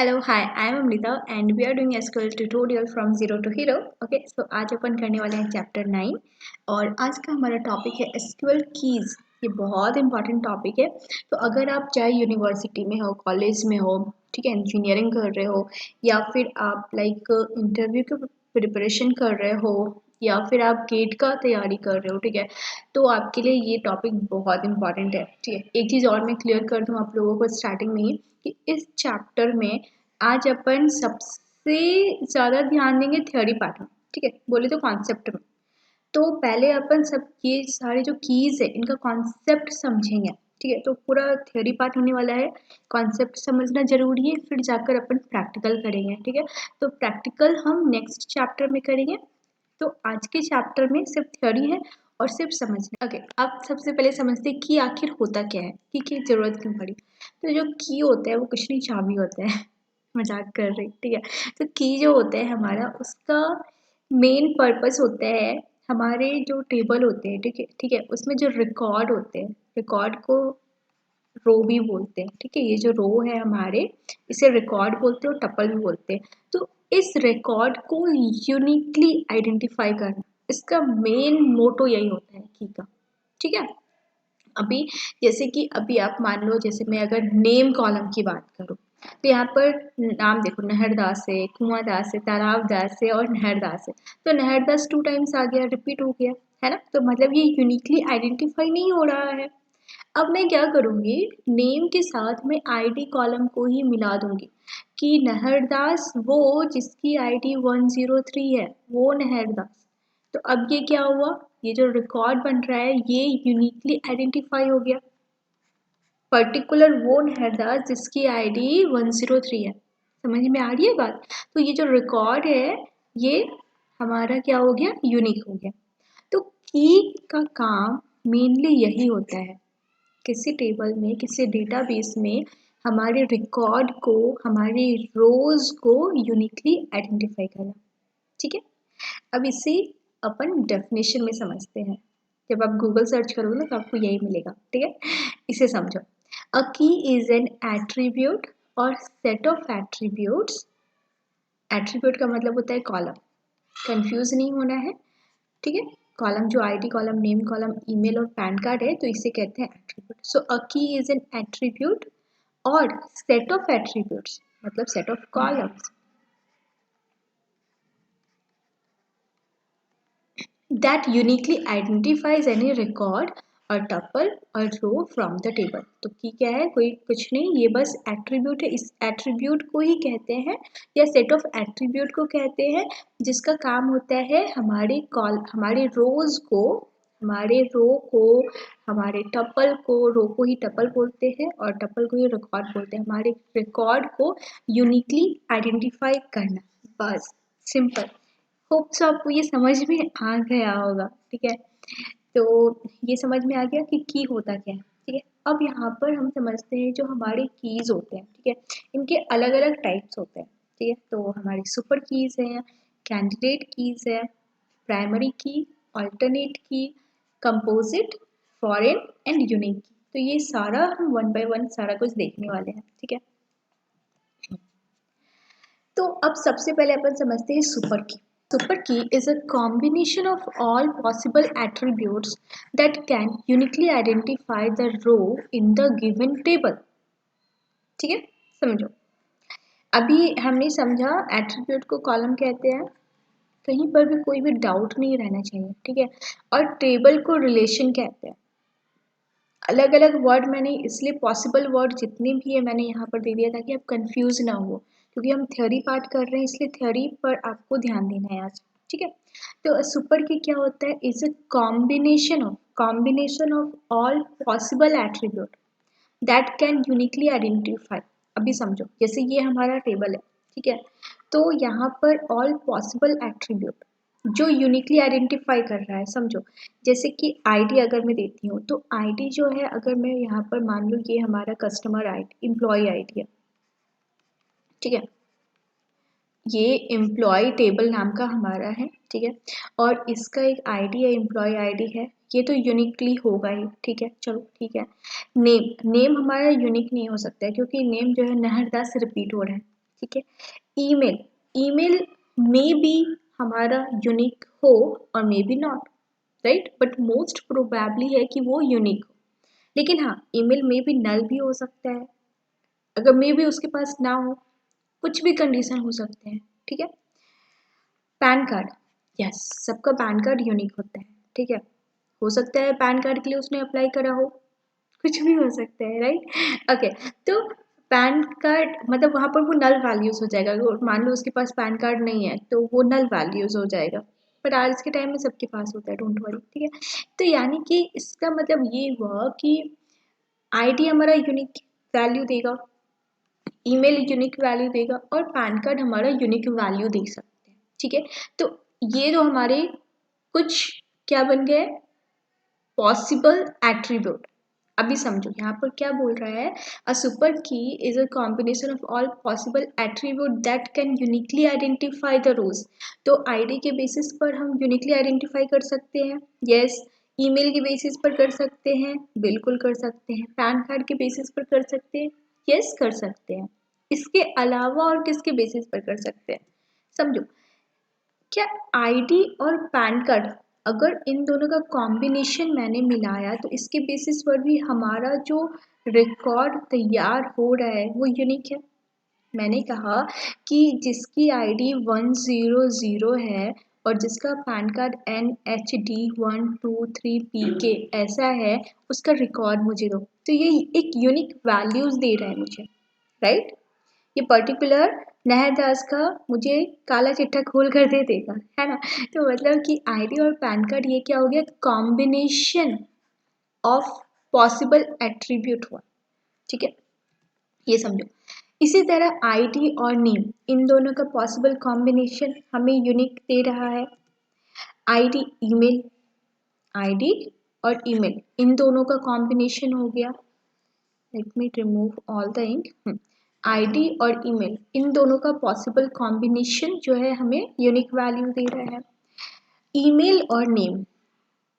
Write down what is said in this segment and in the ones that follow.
Hello hi I am Amrita and we are doing SQL tutorial from zero to hero. Okay so आज अपन करने वाले हैं chapter 9 और आज का हमारा टॉपिक है एसक्यूएल कीज। ये बहुत इंपॉर्टेंट टॉपिक है। तो अगर आप चाहे यूनिवर्सिटी में हो, कॉलेज में हो, ठीक है, इंजीनियरिंग कर रहे हो या फिर आप लाइक इंटरव्यू की प्रिपरेशन कर रहे हो या फिर आप गेट का तैयारी कर रहे हो, ठीक है, तो आपके लिए ये टॉपिक बहुत इंपॉर्टेंट है। ठीक है, एक चीज़ और मैं क्लियर कर दूँ आप लोगों को स्टार्टिंग में ही कि इस चैप्टर में आज अपन सबसे ज़्यादा ध्यान देंगे थ्योरी पार्ट में, ठीक है, बोले तो कॉन्सेप्ट में। तो पहले अपन सब ये सारे जो कीज़ है इनका कॉन्सेप्ट समझेंगे, ठीक है। तो पूरा थ्योरी पार्ट होने वाला है, कॉन्सेप्ट समझना जरूरी है, फिर जाकर अपन प्रैक्टिकल करेंगे, ठीक है। तो प्रैक्टिकल हम नेक्स्ट चैप्टर में करेंगे। तो आज के चैप्टर में सिर्फ थ्योरी है और सिर्फ समझना। ओके, अब सबसे पहले समझते हैं कि आखिर होता क्या है, की जरूरत क्यों पड़ी। तो जो की होता है वो कुछ नहीं, चाबी होता है। मजाक कर रही, ठीक है। तो की जो होता है हमारा, उसका मेन पर्पस होता है, हमारे जो टेबल होते हैं, ठीक है ठीक है, उसमें जो रिकॉर्ड होते हैं, रिकॉर्ड को रो भी बोलते हैं, ठीक है। ये जो रो है हमारे, इसे रिकॉर्ड बोलते हैं और टपल भी बोलते हैं। तो इस रिकॉर्ड को यूनिकली आइडेंटिफाई करना, इसका मेन मोटो यही होता है की का, ठीक है। अभी जैसे कि अभी आप मान लो, जैसे मैं अगर नेम कॉलम की बात करूँ तो यहाँ पर नाम देखो, नहरदास है, कुआं दास है, तालाब दास है और नहरदास है। तो नहरदास 2 टाइम्स आ गया, रिपीट हो गया, है ना। तो मतलब ये यूनिकली आइडेंटिफाई नहीं हो रहा है। अब मैं क्या करूँगी, नेम के साथ में आईडी कॉलम को ही मिला दूंगी कि नहरदास वो जिसकी आईडी 103 है, वो नहरदास। तो अब ये क्या हुआ, ये जो रिकॉर्ड बन रहा है ये यूनिकली आइडेंटिफाई हो गया, पर्टिकुलर वो नहरदास जिसकी आईडी 103 है। समझ में आ रही है बात। तो ये जो रिकॉर्ड है ये हमारा क्या हो गया, यूनिक हो गया। तो की का काम मेनली यही होता है, किसी टेबल में, किसी डेटाबेस में हमारे रिकॉर्ड को, हमारे रोज को यूनिकली आइडेंटिफाई करना, ठीक है। अब इसे अपन डेफिनेशन में समझते हैं। जब आप गूगल सर्च करोगे ना तो आपको यही मिलेगा, ठीक है। इसे समझो, अ की इज एन एट्रीब्यूट और सेट ऑफ एट्रीब्यूट्स। एट्रीब्यूट का मतलब होता है कॉलम, कंफ्यूज नहीं होना है, ठीक है। कॉलम जो ID column, name column, email और पैन कार्ड है, तो इसे कहते हैं एट्रीब्यूट। सो अ की इज एन एट्रीब्यूट और सेट ऑफ एट्रीब्यूट्स मतलब set of columns that uniquely identifies any record or tuple or row from the table। तो की क्या है, कोई कुछ नहीं, ये बस एट्रीब्यूट है। इस एट्रीब्यूट को ही कहते हैं या सेट ऑफ एट्रीब्यूट को कहते हैं जिसका काम होता है हमारे हमारे रोज को, हमारे रो को, हमारे टपल को, रो को ही टपल बोलते हैं और टपल को ही रिकॉर्ड बोलते हैं, हमारे रिकॉर्ड को यूनिकली आइडेंटिफाई करना, बस, सिंपल। होप सो आपको ये समझ में आ गया होगा, ठीक है। तो ये समझ में आ गया कि की होता क्या है, ठीक है। अब यहाँ पर हम समझते हैं जो हमारे कीज होते हैं, ठीक है, इनके अलग अलग टाइप्स होते हैं, ठीक है। तो हमारी सुपर कीज है, कैंडिडेट कीज है, प्राइमरी की, अल्टरनेट की, कंपोजिट, फॉरेन एंड यूनिक की। तो ये सारा हम वन बाय वन सारा कुछ देखने वाले हैं, ठीक है। तो अब सबसे पहले अपन समझते हैं सुपर की। Super key is a combination of all possible attributes that can uniquely identify the row in the given table। ठीक है, समझो। अभी हमने समझा एट्रीब्यूट को कॉलम कहते हैं, कहीं पर भी कोई भी डाउट नहीं रहना चाहिए, ठीक है। और टेबल को रिलेशन कहते हैं। अलग अलग वर्ड मैंने इसलिए, पॉसिबल वर्ड जितने भी है मैंने यहाँ पर दे दिया ताकि आप कंफ्यूज ना हो, क्योंकि हम थ्योरी पार्ट कर रहे हैं, इसलिए थ्योरी पर आपको ध्यान देना है आज, ठीक है। तो सुपर की क्या होता है, is a combination of all possible attribute that can uniquely identify. अभी समझो, जैसे ये हमारा टेबल है, ठीक है। तो यहाँ पर ऑल पॉसिबल एट्रीब्यूट जो यूनिकली आइडेंटिफाई कर रहा है, समझो। जैसे कि आईडी अगर मैं देती हूँ तो आईडी जो है, अगर मैं यहाँ पर मान लो ये हमारा कस्टमर आईडी, एम्प्लॉय आईडी है, ठीक है, ये एम्प्लॉय टेबल नाम का हमारा है, ठीक है। और इसका एक आईडी है, एम्प्लॉय आईडी है, ये तो यूनिकली होगा ही, ठीक है, चलो ठीक है। नेम हमारा यूनिक नहीं हो सकता है क्योंकि नेम जो है नहरदास रिपीट हो रहा है, ठीक है। ईमेल, ईमेल में भी हमारा यूनिक हो और may be not, right, but most probably है कि वो यूनिक हो। लेकिन हाँ, ईमेल में भी नल भी हो सकता है, अगर मे भी उसके पास ना हो, कुछ भी कंडीशन हो सकते हैं, ठीक है। पैन कार्ड, यस, सबका पैन कार्ड यूनिक होता है, ठीक है। हो सकता है पैन कार्ड के लिए उसने अप्लाई करा हो, कुछ भी हो सकता है, राइट। ओके, तो पैन कार्ड मतलब वहाँ पर वो नल वैल्यूज हो जाएगा। मान लो उसके पास पैन कार्ड नहीं है तो वो नल वैल्यूज हो जाएगा, बट आज के टाइम में सबके पास होता है, डोंट वरी, ठीक है। तो यानी कि इसका मतलब ये हुआ कि आईडी हमारा यूनिक वैल्यू देगा, ईमेल यूनिक वैल्यू देगा और पैन कार्ड हमारा यूनिक वैल्यू दे सकते हैं, ठीक है। तो ये तो हमारे कुछ क्या बन गए, पॉसिबल एट्रीब्यूट। अभी समझो यहाँ पर क्या बोल रहा है, a super key is a combination of all possible attribute that can uniquely identify the rows. तो आईडी के बेसिस पर हम यूनिकली आइडेंटिफाई कर सकते हैं, यस। ईमेल के बेसिस पर कर सकते हैं, बिल्कुल कर सकते हैं। पैन कार्ड के बेसिस पर कर सकते हैं, यस कर सकते हैं। इसके अलावा और किसके बेसिस पर कर सकते हैं, समझो। क्या आईडी और पैन कार्ड, अगर इन दोनों का कॉम्बिनेशन मैंने मिलाया तो इसके बेसिस पर भी हमारा जो रिकॉर्ड तैयार हो रहा है वो यूनिक है। मैंने कहा कि जिसकी आईडी 100 है और जिसका पैन कार्ड NHD123PK ऐसा है, उसका रिकॉर्ड मुझे दो, तो ये एक यूनिक वैल्यूज दे रहा है मुझे, राइट। ये पर्टिकुलर नहरदास का मुझे काला चिट्ठा खोल कर दे देगा, है ना। तो मतलब कि आईडी और पैन कार्ड ये क्या हो गया, कॉम्बिनेशन ऑफ पॉसिबल एट्रीब्यूट हुआ, ठीक है, ये समझो। इसी तरह आईडी और नेम, इन दोनों का पॉसिबल कॉम्बिनेशन हमें यूनिक दे रहा है। आईडी ईमेल, आईडी और ईमेल इन दोनों का कॉम्बिनेशन हो गया। Let me remove all the ink. ID और ईमेल इन दोनों का पॉसिबल कॉम्बिनेशन जो है हमें यूनिक वैल्यू दे रहा है। ईमेल और नेम,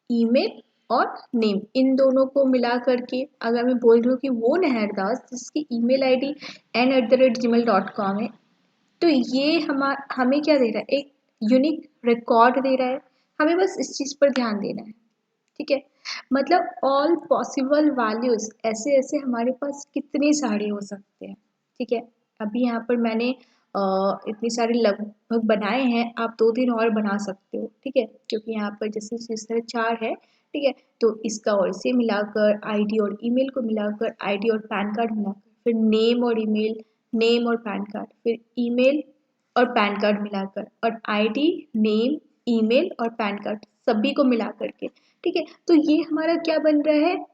ईमेल और नेम इन दोनों को मिला करके अगर मैं बोल रही हूँ कि वो नहरदास जिसकी ईमेल आईडी n@gmail.com है, तो ये हमें क्या दे रहा है, एक यूनिक रिकॉर्ड दे रहा है। हमें बस इस चीज़ पर ध्यान देना है, ठीक है। मतलब ऑल पॉसिबल वैल्यूज, ऐसे ऐसे हमारे पास कितने सारे हो सकते हैं, ठीक है। अभी यहाँ पर मैंने इतनी सारी लगभग बनाए हैं, आप 2-3 और बना सकते हो, ठीक है, क्योंकि यहाँ पर जैसे जिस तरह 4 है, ठीक है। तो इसका और इसे मिलाकर आईडी और ईमेल को मिलाकर आईडी और पैन कार्ड मिलाकर, फिर नेम और ईमेल, नेम और पैन कार्ड, फिर ईमेल और पैन कार्ड मिलाकर, और आईडी, नेम, ईमेल और पैन कार्ड सभी को मिला करके, ठीक है। तो ये हमारा क्या बन रहा है,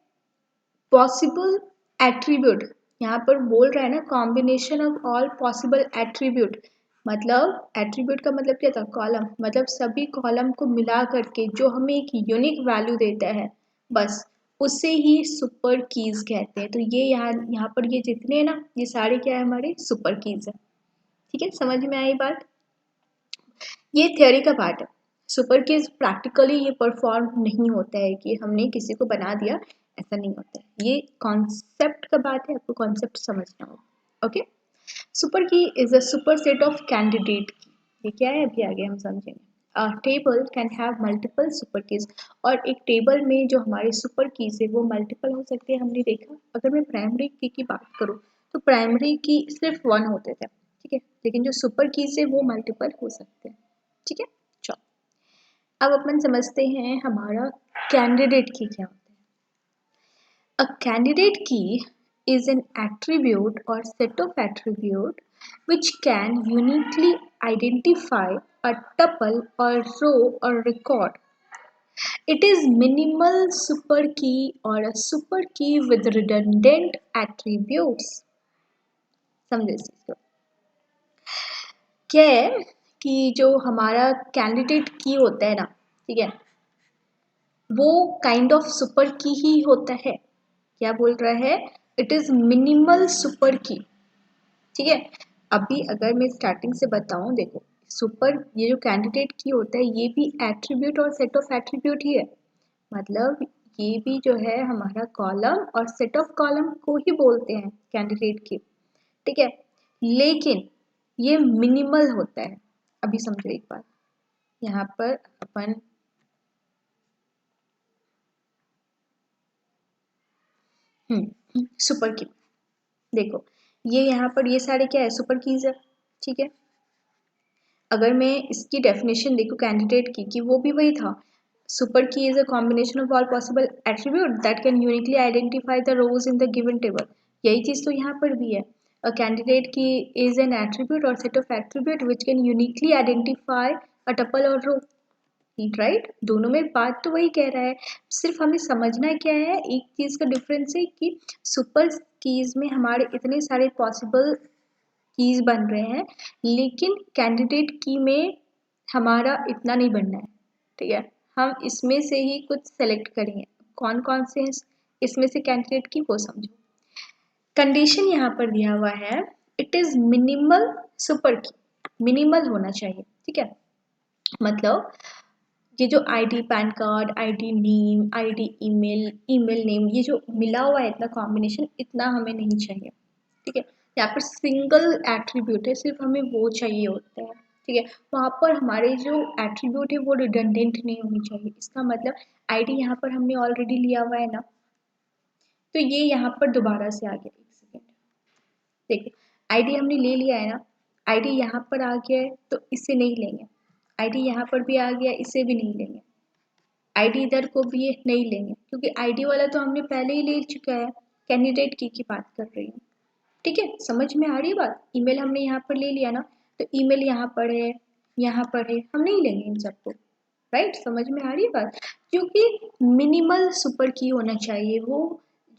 पॉसिबल एट्रीब्यूट। यहाँ पर बोल रहा है ना, combination of all possible attribute. मतलब एट्रीब्यूट का मतलब क्या था, कॉलम, मतलब सभी कॉलम को मिला करके जो हमें एक यूनिक वैल्यू देता है, बस उसे ही सुपर कीज कहते हैं। तो ये यहाँ पर ये जितने हैं ना, ये सारे क्या है, हमारे सुपर कीज है, ठीक है। समझ में आई बात, ये थ्योरी का पार्ट है। सुपर कीज प्रैक्टिकली ये परफॉर्म नहीं होता है कि हमने किसी को बना दिया, ऐसा नहीं होता है। ये कॉन्सेप्ट का बात है, आपको कॉन्सेप्ट समझना होगा, okay. Super key is a super set of candidate की, ये क्या है अभी आगे हम समझेंगे। अ table can have multiple super keys, और एक टेबल में जो हमारे सुपर कीज है वो मल्टीपल हो सकते हैं, हमने देखा। अगर मैं प्राइमरी की बात करूँ तो प्राइमरी की सिर्फ 1 होते थे, ठीक है, लेकिन जो सुपर कीज है वो मल्टीपल हो सकते हैं, ठीक है। चलो अब अपन समझते हैं हमारा कैंडिडेट की क्या होता है। अ कैंडिडेट की is an attribute or set of attribute which can uniquely identify a tuple or row or record. It is minimal super key or a super key with redundant attributes. समझे इस चीज को, क्या है कि जो हमारा कैंडिडेट की होता है ना, ठीक है, वो काइंड ऑफ सुपर की ही होता है। क्या बोल रहा है, इट इज मिनिमल सुपर की, ठीक है। अभी अगर मैं स्टार्टिंग से बताऊं, देखो सुपर, ये जो कैंडिडेट की होता है ये भी एट्रीब्यूट और सेट ऑफ एट्रीब्यूट ही है। मतलब ये भी जो है हमारा कॉलम और सेट ऑफ कॉलम को ही बोलते हैं कैंडिडेट की, ठीक है। लेकिन ये मिनिमल होता है। अभी समझो एक बात, यहाँ पर अपन सुपर की, देखो ये यहाँ पर ये सारे क्या है, सुपर कीज है, ठीक है। अगर मैं इसकी डेफिनेशन देखूँ कैंडिडेट की, कि वो भी वही था, super key is a combination of all possible attribute that can uniquely identify the rows in the given table. यही चीज़ तो यहाँ पर भी है, a candidate key is an attribute और set of attribute which can uniquely identify a tuple और row, right. दोनों में बात तो वही कह रहा है, सिर्फ हमें समझना क्या है, एक चीज़ का डिफरेंस है कि सुपर कीज में हमारे इतने सारे पॉसिबल कीज बन रहे हैं, लेकिन कैंडिडेट की में हमारा इतना नहीं बनना है, ठीक है। हम इसमें से ही कुछ सेलेक्ट करेंगे, कौन कौन से हैं इसमें से कैंडिडेट की, वो समझो। कंडीशन यहाँ पर दिया हुआ है, इट इज मिनिमल सुपर की, मिनिमल होना चाहिए, ठीक है। मतलब ये जो ID pan card, ID name, ID email, email name, ये जो मिला हुआ है इतना कॉम्बिनेशन, इतना हमें नहीं चाहिए, ठीक है। यहाँ पर सिंगल एट्रीब्यूट है, सिर्फ हमें वो चाहिए होता है, ठीक है। वहाँ पर हमारे जो एट्रीब्यूट है वो रिडंडेंट नहीं होनी चाहिए। इसका मतलब आईडी यहाँ पर हमने ऑलरेडी लिया हुआ है ना, तो ये यहाँ पर दोबारा से आ गया, एक सेकेंड देखो, आईडी हमने ले लिया है ना, आईडी यहाँ पर आ गया है तो इसे नहीं लेंगे, आईडी यहाँ पर भी आ गया, इसे भी नहीं लेंगे, आईडी इधर को भी ये नहीं लेंगे, क्योंकि आईडी वाला तो हमने पहले ही ले चुका है। कैंडिडेट की बात कर रही हूँ, ठीक है। समझ में आ रही है बात, ईमेल हमने यहाँ पर ले लिया ना, तो ईमेल यहाँ पर है, यहाँ पर है, हम नहीं लेंगे इन सबको, राइट। समझ में आ रही है बात, क्योंकि मिनिमल सुपर की होना चाहिए वो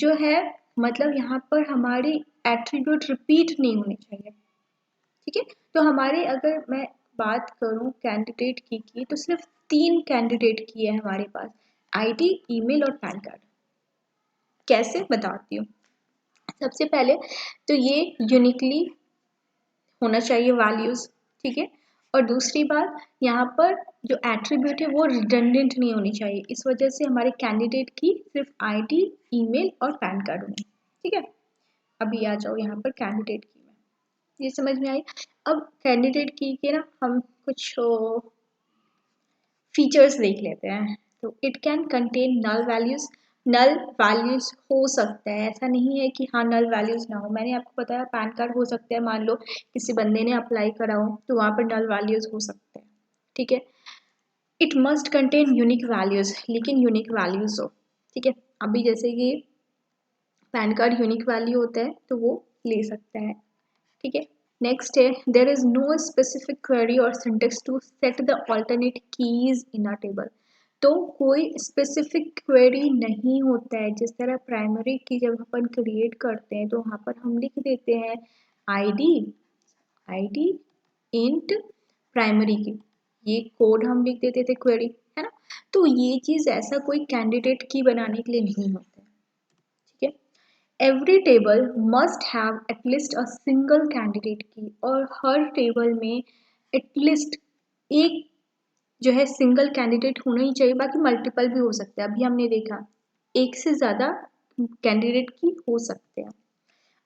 जो है, मतलब यहाँ पर हमारे एट्रीब्यूट रिपीट नहीं होने चाहिए, ठीक है। तो हमारे, अगर मैं बात करूँ कैंडिडेट की तो सिर्फ 3 कैंडिडेट की है हमारे पास, आईडी, ईमेल और पैन कार्ड। कैसे बताती हूँ, सबसे पहले तो ये यूनिकली होना चाहिए वैल्यूज, ठीक है। और दूसरी बात, यहाँ पर जो एट्रीब्यूट है वो रिडंडेंट नहीं होनी चाहिए, इस वजह से हमारे कैंडिडेट की सिर्फ आईडी, ईमेल और पैन कार्ड होंगे, ठीक है। अभी आ जाओ यहाँ पर कैंडिडेट की में, ये समझ में आई। अब कैंडिडेट की के ना हम कुछ फीचर्स देख लेते हैं। तो it can contain null values, null values हो सकता है, ऐसा नहीं है कि हाँ नल वैल्यूज ना हो। मैंने आपको बताया पैन कार्ड हो सकता है, मान लो किसी बंदे ने अप्लाई करा हो तो वहाँ पर नल वैल्यूज हो सकते हैं, ठीक है। It must contain unique values, लेकिन यूनिक वैल्यूज हो, ठीक है। अभी जैसे कि पैन कार्ड यूनिक वैल्यू होता है तो वो ले सकता है, ठीक है। नेक्स्ट है, there is no specific query और syntax to set the alternate keys in a table. तो कोई स्पेसिफिक क्वेरी नहीं होता है, जिस तरह प्राइमरी की जब अपन क्रिएट करते हैं तो वहाँ पर हम लिख देते हैं आईडी, आईडी इंट प्राइमरी की, ये कोड हम लिख देते थे क्वेरी, है ना। तो ये चीज़ ऐसा कोई कैंडिडेट की बनाने के लिए नहीं होता है, ठीक है। Every table must have at least a single candidate की, और हर टेबल में एटलीस्ट एक जो है सिंगल कैंडिडेट होना ही चाहिए, बाकी मल्टीपल भी हो सकता है। अभी हमने देखा एक से ज़्यादा कैंडिडेट की हो सकते हैं।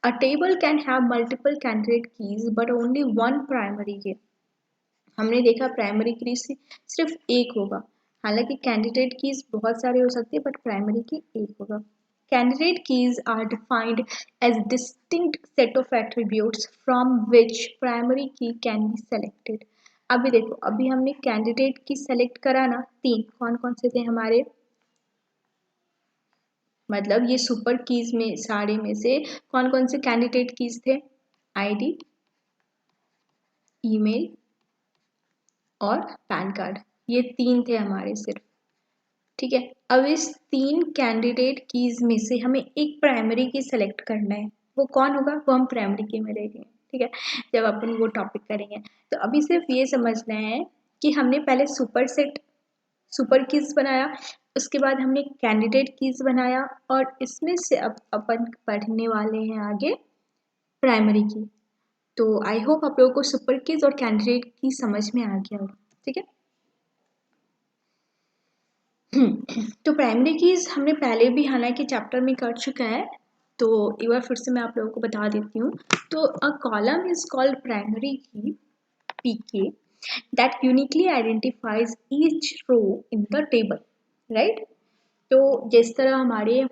अ table can have multiple candidate keys but only one primary की, हमने देखा प्राइमरी की सिर्फ एक होगा, हालांकि कैंडिडेट कीज बहुत सारे हो सकते हैं बट प्राइमरी की एक होगा। Candidate keys are defined as distinct set of attributes from which primary key can be selected. अभी देखो, अभी हमने कैंडिडेट की सेलेक्ट करा ना, 3 कौन कौन से थे हमारे, मतलब ये सुपर कीज में सारे में से कौन कौन से कैंडिडेट कीज थे, आईडी, ईमेल और पैन कार्ड, ये 3 थे हमारे सिर्फ, ठीक है। अब इस 3 कैंडिडेट कीज में से हमें एक प्राइमरी की सेलेक्ट करना है, वो कौन होगा, वो हम प्राइमरी की में देखेंगे, ठीक है, जब अपन वो टॉपिक करेंगे। तो अभी सिर्फ ये समझना है कि हमने पहले सुपर कीज बनाया, उसके बाद हमने कैंडिडेट कीज बनाया, और इसमें से अब अपन पढ़ने वाले हैं आगे प्राइमरी की। तो आई होप आप लोगों को सुपर कीज और कैंडिडेट की समझ में आ गया होगा, ठीक है। तो प्राइमरी कीज हमने पहले भी हालांकि चैप्टर में कर चुका है, तो एक बार फिर से मैं आप लोगों को बता देती हूँ। तो a column is called primary की, पीके, that uniquely identifies each row in the table, right? तो जिस तरह हमारे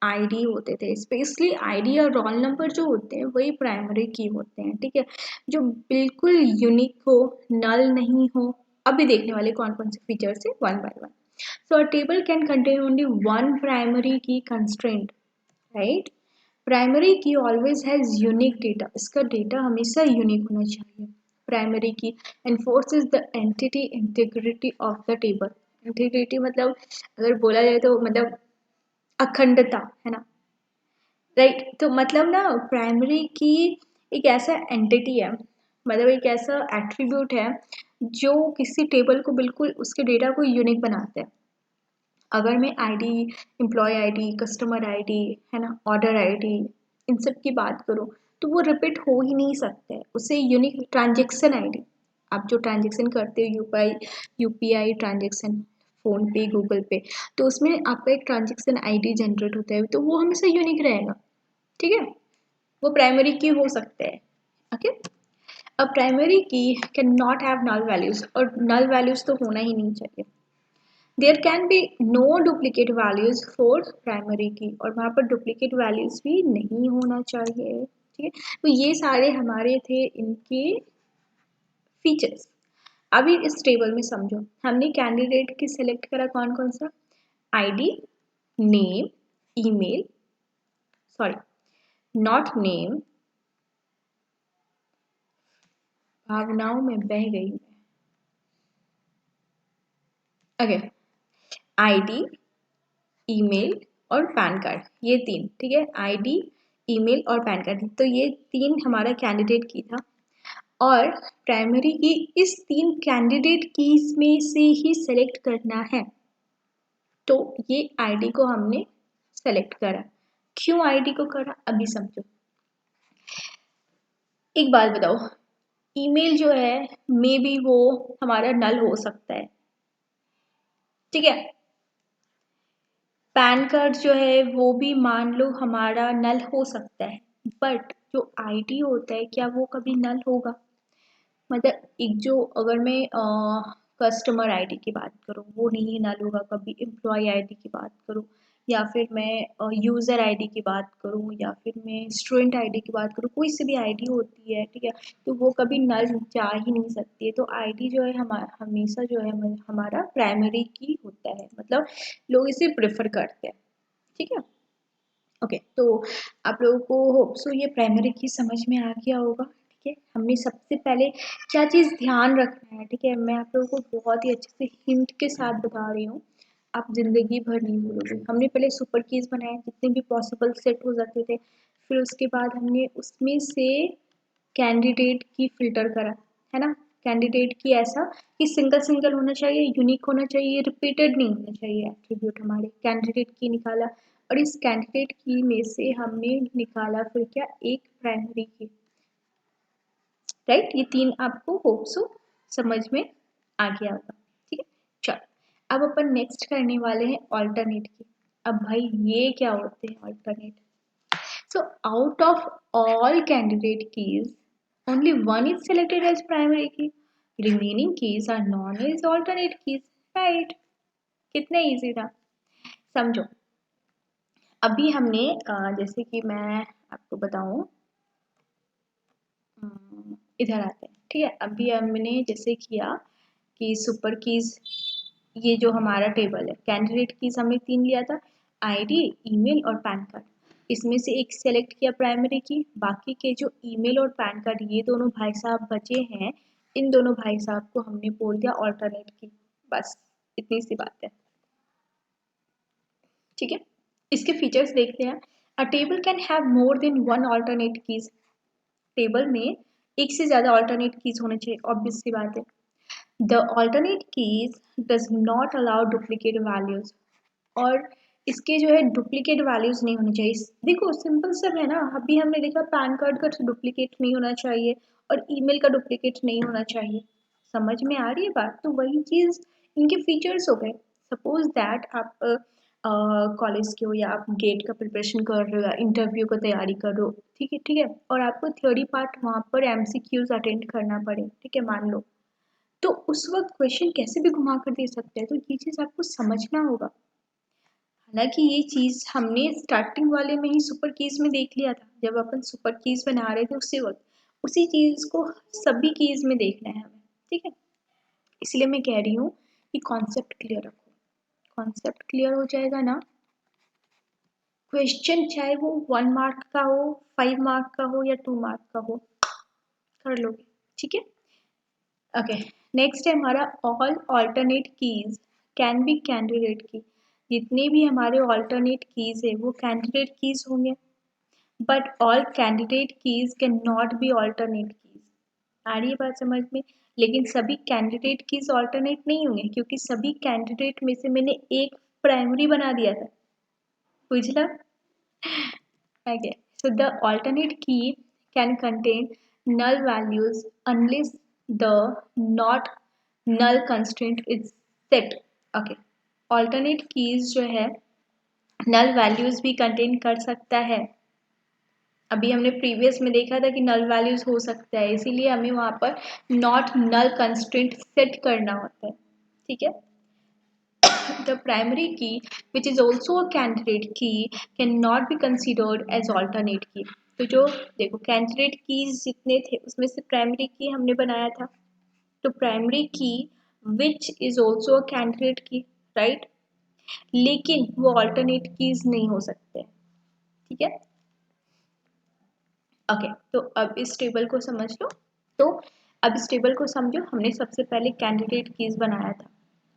आईडी होते थे, स्पेशली आईडी और रोल नंबर जो होते हैं वही प्राइमरी की होते हैं, ठीक है, जो बिल्कुल यूनिक हो, नल नहीं हो। अभी देखने वाले कौन कौन से फीचर्स है one by one. So a table can contain only one primary की कंस्ट्रेंट, राइट? प्राइमरी की ऑलवेज हैज यूनिक डेटा, इसका डेटा हमेशा यूनिक होना चाहिए। प्राइमरी की एनफोर्सेस the entity integrity of the table. Integrity मतलब अगर बोला जाए तो मतलब अखंडता, है ना, राइट? तो मतलब ना प्राइमरी की एक ऐसा एंटिटी है, मतलब एक ऐसा एट्रीब्यूट है जो किसी टेबल को बिल्कुल उसके डेटा को यूनिक बनाता है। अगर मैं ID, employ ID, customer ID, है ना, ऑर्डर आईडी, इन सब की बात करूँ तो वो रिपीट हो ही नहीं सकते हैं। उसे यूनिक ट्रांजेक्शन आईडी, आप जो ट्रांजेक्शन करते हो यूपीआई ट्रांजेक्शन, फ़ोन पे, गूगल पे, तो उसमें आपका एक ट्रांजेक्शन आईडी जनरेट होता है, तो वो हमेशा यूनिक रहेगा, ठीक है? वो प्राइमरी की हो सकते हैं, ओके? अब primary key can not have null values, और नल वैल्यूज तो होना ही नहीं चाहिए। There can be no duplicate values for primary key, और वहाँ पर डुप्लीकेट वैल्यूज भी नहीं होना चाहिए, ठीक है? तो ये सारे हमारे थे इनके फीचर्स। अभी इस टेबल में समझो, हमने कैंडिडेट की सिलेक्ट करा कौन कौन सा, ID, name, email, sorry not name, भावनाओं में बह गई मैं, ओके, आईडी, ईमेल और पैन कार्ड, ये तीन, ठीक है? आईडी, ईमेल और पैन कार्ड, तो ये तीन हमारा कैंडिडेट की था। और प्राइमरी की इस तीन कैंडिडेट कीज में से ही सेलेक्ट करना है। तो ये आईडी को हमने सेलेक्ट करा। क्यों आईडी को करा अभी समझो। एक बात बताओ, ईमेल जो है मे बी वो हमारा नल हो सकता है, ठीक है? पैन कार्ड जो है वो भी मान लो हमारा नल हो सकता है, बट जो आईडी होता है क्या वो कभी नल होगा? मतलब एक जो, अगर मैं कस्टमर आईडी की बात करूँ वो नहीं नल होगा कभी, एम्प्लॉय आईडी की बात करूँ, या फिर मैं यूज़र आईडी की बात करूँ, या फिर मैं स्टूडेंट आईडी की बात करूँ, कोई सी भी आईडी होती है, ठीक है, तो वो कभी नल जा ही नहीं सकती है। तो आईडी जो है हमेशा जो है हमारा प्राइमरी की होता है, मतलब लोग इसे प्रेफर करते हैं, ठीक है? ओके, तो आप लोगों को होप सो ये प्राइमरी की समझ में आ गया होगा, ठीक है? हमने सबसे पहले क्या चीज़ ध्यान रखना है, ठीक है, मैं आप लोगों को बहुत ही अच्छे से हिंट के साथ बता रही हूँ, आप जिंदगी भर नहीं भूलोगे। हमने पहले सुपर कीज बनाए जितने भी पॉसिबल सेट हो सकते थे, फिर उसके बाद हमने उसमें से कैंडिडेट की फिल्टर करा, है ना? कैंडिडेट की ऐसा कि सिंगल सिंगल होना चाहिए, यूनिक होना चाहिए, रिपीटेड नहीं होना चाहिए एट्रीब्यूट, हमारे कैंडिडेट की निकाला। और इस कैंडिडेट की में से हमने निकाला फिर क्या, एक प्राइमरी की, राइट? ये तीन आपको होप सो समझ में आ गया होगा, ठीक है? चलो अब अपन नेक्स्ट करने वाले हैं ऑल्टरनेट की। अब भाई ये क्या होते हैं alternate? So out of all candidate keys, only one is selected as primary key. Remaining keys are known as alternate keys. Right? कितना easy था, समझो। अभी हमने जैसे कि मैं आपको बताऊं, इधर आते हैं, ठीक है? अभी हमने जैसे किया कि सुपर कीज, ये जो हमारा टेबल है, कैंडिडेट कीज हमने तीन लिया था, आईडी, ईमेल और पैन कार्ड। इसमें से एक सेलेक्ट किया प्राइमरी की, बाकी के जो ईमेल और पैन कार्ड ये दोनों भाई साहब बचे हैं, इन दोनों भाई साहब को हमने बोल दिया ऑल्टरनेट की। बस इतनी सी बात है, ठीक है? इसके फीचर्स देखते हैं। अ table can have more than one alternate keys, table में एक से ज़्यादा ऑल्टरनेट कीज होने चाहिए, ऑब्वियस सी बात है। The alternate keys does not allow duplicate values, और इसके जो है डुप्लीकेट वैल्यूज नहीं होनी चाहिए। देखो सिंपल सब है ना, अभी हमने देखा पैन कार्ड का डुप्लीकेट नहीं होना चाहिए और ईमेल का डुप्लीकेट नहीं होना चाहिए। समझ में आ रही है बात? तो वही चीज़ इनके फीचर्स हो गए। सपोज दैट आप कॉलेज के हो या आप गेट का प्रिपरेशन कर रहे हो या इंटरव्यू का तैयारी कर रहे हो, ठीक है, और आपको थ्योरी पार्ट वहाँ पर एमसीक्यूज अटेंड करना पड़े, ठीक है, मान लो, तो उस वक्त क्वेश्चन कैसे भी घुमा कर दे सकते हैं, तो ये चीज़ आपको समझना होगा। हालांकि ये चीज़ हमने स्टार्टिंग वाले में ही सुपर कीज में देख लिया था, जब अपन सुपर कीज बना रहे थे उसी वक्त उसी चीज़ को सभी कीज में देखना है हमें, ठीक है। इसलिए मैं कह रही हूँ कि कॉन्सेप्ट क्लियर रखो। कॉन्सेप्ट क्लियर हो जाएगा ना, क्वेश्चन चाहे वो 1 मार्क का हो, 5 मार्क का हो या 2 मार्क का हो, कर लोगे, ठीक है। ओके, नेक्स्ट है हमारा all alternate keys can be candidate key. जितने भी हमारे ऑल्टरनेट कीज है वो कैंडिडेट कीज होंगे, but all candidate keys can not be alternate keys. आ रही है बात समझ में? लेकिन सभी कैंडिडेट कीज ऑल्टरनेट नहीं होंगे, क्योंकि सभी कैंडिडेट में से मैंने एक प्राइमरी बना दिया था, बुझला? Okay, so the alternate key can contain null values unless the not null constraint is set. Okay, alternate keys जो है null values भी contain कर सकता है। अभी हमने प्रीवियस में देखा था कि null values हो सकता है, इसीलिए हमें वहाँ पर not null constraint set करना होता है, ठीक है। The primary key, which is also a candidate key, cannot be considered as alternate key. तो जो देखो कैंडिडेट कीज जितने थे उसमें से प्राइमरी की हमने बनाया था, तो प्राइमरी की which is also a candidate की, राइट, लेकिन वो ऑल्टरनेट कीज नहीं हो सकते, ठीक है। ओके, तो अब इस टेबल को समझ लो। तो अब इस टेबल को समझो, हमने सबसे पहले कैंडिडेट कीज बनाया था,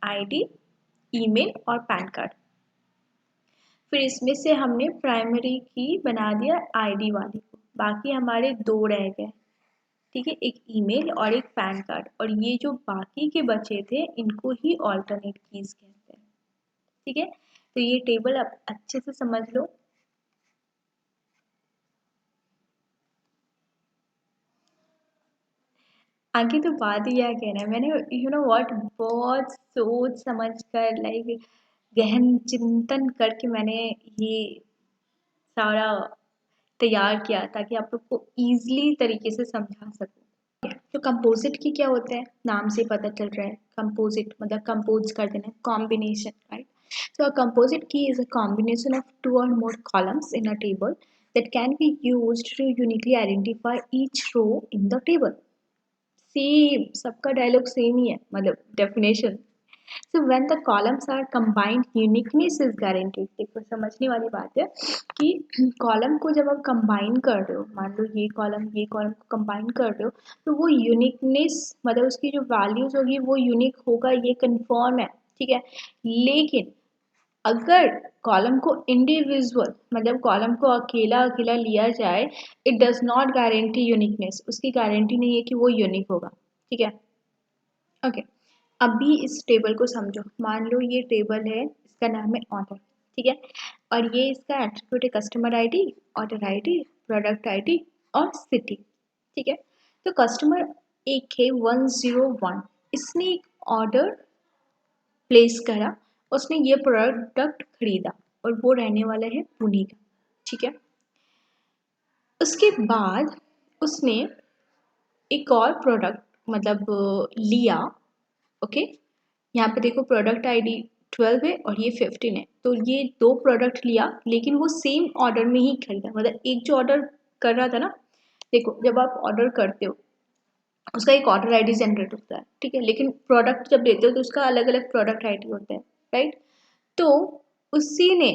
आईडी, ईमेल और पैन कार्ड। फिर इसमें से हमने प्राइमरी की बना दिया आईडी वाली को, बाकी हमारे दो रह गए, ठीक है, एक ईमेल और एक पैन कार्ड, और ये जो बाकी के बचे थे इनको ही ऑल्टरनेट कीज कहते हैं, ठीक है। तो ये टेबल आप अच्छे से समझ लो। आगे तो बात ही क्या कहना है, मैंने यू नो व्हाट बहुत सोच समझ कर, लाइक गहन चिंतन करके मैंने ये सारा तैयार किया ताकि आप लोग को ईजिली तरीके से समझा सकूं। तो कंपोजिट की क्या होता है, नाम से पता चल रहा है, कंपोजिट मतलब कंपोज कर देना, combination, right. So a composite key is a combination of two or more columns in a table that can be used to uniquely identify each row in the table. Same, सबका dialogue same ही है, मतलब definition. So when the columns are combined uniqueness is guaranteed. देखो समझने वाली बात है कि कॉलम को जब आप कंबाइन कर रहे हो, मान लो ये कॉलम को कंबाइन कर रहे हो, तो वो यूनिकनेस मतलब उसकी जो वैल्यूज होगी वो यूनिक होगा, ये कंफर्म है, ठीक है। लेकिन अगर कॉलम को इंडिविजुअल मतलब कॉलम को अकेला अकेला लिया जाए, it does not guarantee uniqueness, उसकी गारंटी नहीं है कि वो यूनिक होगा, ठीक है। ओके, अभी इस टेबल को समझो, मान लो ये टेबल है, इसका नाम है ऑर्डर, ठीक है, और ये इसका एट्रीब्यूट है customer ID, order ID, product ID और सिटी, ठीक है। तो कस्टमर एक है 101, इसने एक ऑर्डर प्लेस करा, उसने ये प्रोडक्ट खरीदा और वो रहने वाला है पुणे का, ठीक है। उसके बाद उसने एक और प्रोडक्ट मतलब लिया, ओके। यहाँ पे देखो प्रोडक्ट आईडी 12 है और ये 15 है, तो ये दो प्रोडक्ट लिया, लेकिन वो सेम ऑर्डर में ही खरीदा, मतलब एक जो ऑर्डर कर रहा था ना, देखो जब आप ऑर्डर करते हो उसका एक ऑर्डर आईडी जनरेट होता है, ठीक है, लेकिन प्रोडक्ट जब लेते हो तो उसका अलग अलग प्रोडक्ट आईडी होता है, राइट। तो उसी ने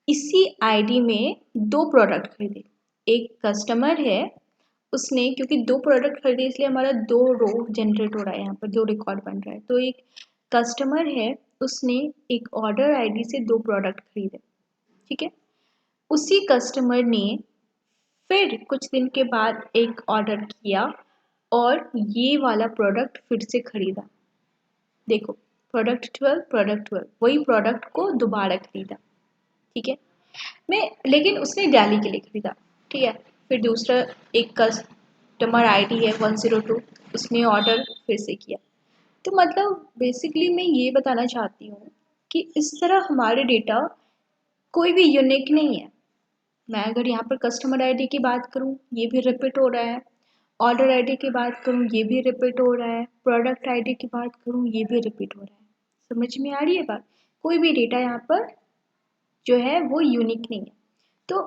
इसी आईडी में दो प्रोडक्ट खरीदे, एक कस्टमर है, उसने क्योंकि दो प्रोडक्ट खरीदे इसलिए हमारा दो रो जनरेट हो रहा है, यहाँ पर दो रिकॉर्ड बन रहा है। तो एक कस्टमर है, उसने एक ऑर्डर आईडी से दो प्रोडक्ट खरीदे, ठीक है। उसी कस्टमर ने फिर कुछ दिन के बाद एक ऑर्डर किया और ये वाला प्रोडक्ट फिर से खरीदा, देखो प्रोडक्ट 12 वही प्रोडक्ट को दोबारा खरीदा, ठीक है। मैं लेकिन उसने दिवाली के लिए खरीदा, ठीक है। फिर दूसरा एक कस्टमर आईडी है 102, उसने ऑर्डर फिर से किया। तो मतलब बेसिकली मैं ये बताना चाहती हूँ कि इस तरह हमारे डेटा कोई भी यूनिक नहीं है। मैं अगर यहाँ पर कस्टमर आईडी की बात करूँ, ये भी रिपीट हो रहा है। ऑर्डर आईडी की बात करूँ, ये भी रिपीट हो रहा है। प्रोडक्ट आईडी की बात करूँ, ये भी रिपीट हो रहा है। समझ में आ रही है बात? कोई भी डेटा यहाँ पर जो है वो यूनिक नहीं है। तो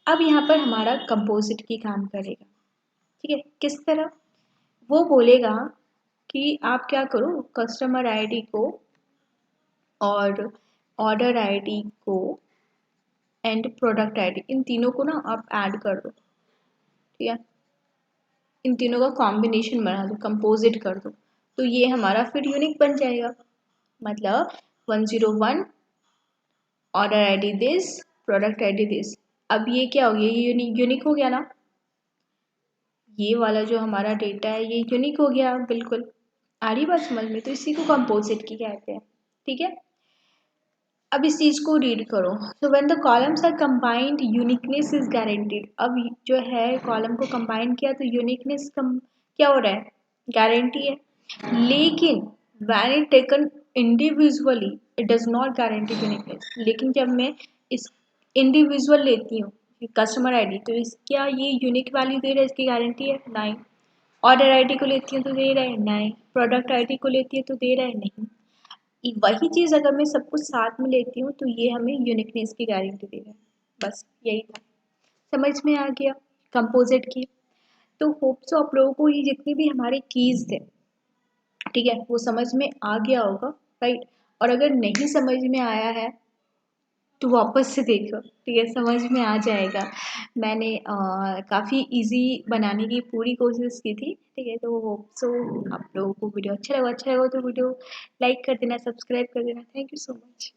अब यहाँ पर हमारा कंपोजिट की काम करेगा। ठीक है, किस तरह? वो बोलेगा कि आप क्या करो, कस्टमर आईडी को और ऑर्डर आईडी को एंड प्रोडक्ट आईडी, इन तीनों को ना आप ऐड कर दो। ठीक है, इन तीनों का कॉम्बिनेशन बना दो, कंपोजिट कर दो, तो ये हमारा फिर यूनिक बन जाएगा। मतलब 101 order ID this, product ID this. अब ये क्या हो गया, ये यूनिक हो गया ना। ये वाला जो हमारा डेटा है ये यूनिक हो गया। बिल्कुल आ रही बात समझ में? तो इसी को कंपोजिट की कहते हैं। ठीक है, अब इस चीज को रीड करो। So when the columns are combined uniqueness is guaranteed. अब जो है कॉलम को कंबाइन किया तो यूनिकनेस क्या हो रहा है, गारंटी है। लेकिन when it taken individually it does not guarantee uniqueness. लेकिन जब मैं इस इंडिविजुअल लेती हूँ कस्टमर आईडी, तो क्या ये यूनिक वैल्यू दे रहा है, इसकी गारंटी है? नहीं। ऑर्डर आईडी को लेती हूँ तो दे रहा है? नहीं। प्रोडक्ट आईडी को लेती है तो दे रहा है? नहीं। वही चीज़ अगर मैं सब कुछ साथ में लेती हूँ तो ये हमें यूनिकनेस की गारंटी देगा। बस यही था, समझ में आ गया कंपोजिट की? तो होप सो आप लोगों को ये जितने भी हमारे कीज थे, ठीक है, वो समझ में आ गया होगा, राइट? और अगर नहीं समझ में आया है तो वापस से देखो, ठीक है, समझ में आ जाएगा। मैंने काफ़ी इजी बनाने की पूरी कोशिश की थी। ठीक है, तो होप सो आप लोगों को वीडियो अच्छा लगा तो वीडियो लाइक कर देना, सब्सक्राइब कर देना। Thank you so much.